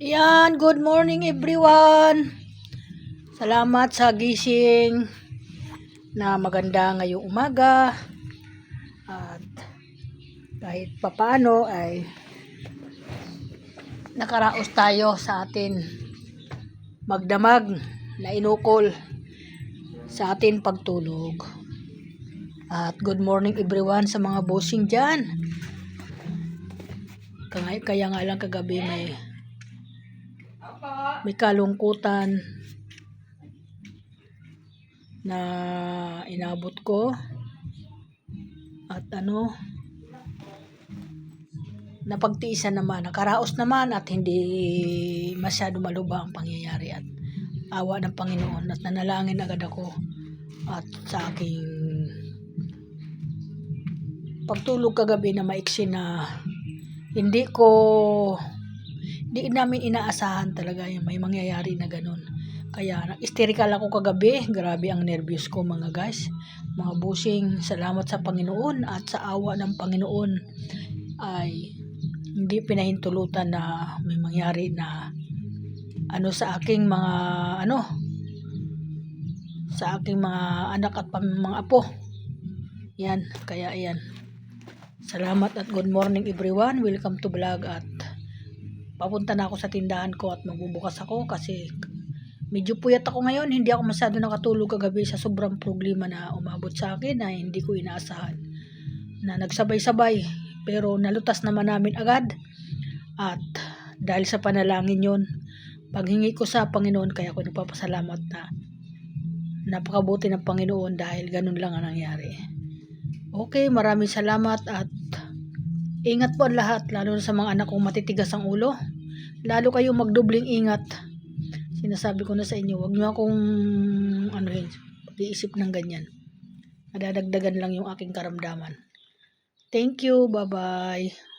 Yan, good morning everyone. Salamat sa gising na maganda ngayong umaga. At kahit papaano ay nakaraos tayo sa atin magdamag na inukol sa atin pagtulog. At good morning everyone sa mga bossing dyan. Kaya nga lang kagabi may kalungkutan na inabot ko at napagtiisan naman, nakaraos naman at hindi masyado malubha ang pangyayari at awa ng Panginoon at nanalangin agad ako at sa aking pagtulog kagabi na maiksi na hindi namin inaasahan talaga yung may mangyayari na ganun. Kaya nag-hysterical ako kagabi. Grabe ang nervyos ko mga guys. Mga busing, salamat sa Panginoon at sa awa ng Panginoon ay hindi pinahintulutan na may mangyari na sa aking mga anak at mga apo. Yan, kaya yan. Salamat at good morning everyone. Welcome to vlog at papunta na ako sa tindahan ko at magbubukas ako kasi medyo puyat ako ngayon. Hindi ako masyado nakatulog kagabi sa sobrang problema na umabot sa akin na hindi ko inaasahan na nagsabay-sabay, pero nalutas naman namin agad at dahil sa panalangin yon, paghingi ko sa Panginoon, kaya ako nagpapasalamat na napakabuti ng Panginoon dahil ganun lang ang nangyari. Okay, maraming salamat at ingat po ang lahat, lalo na sa mga anak kong matitigas ang ulo. Lalo kayo magdubling ingat. Sinasabi ko na sa inyo, wag niyo akong pag-iisip ng ganyan. Nadadagdagan lang yung aking karamdaman. Thank you, bye-bye.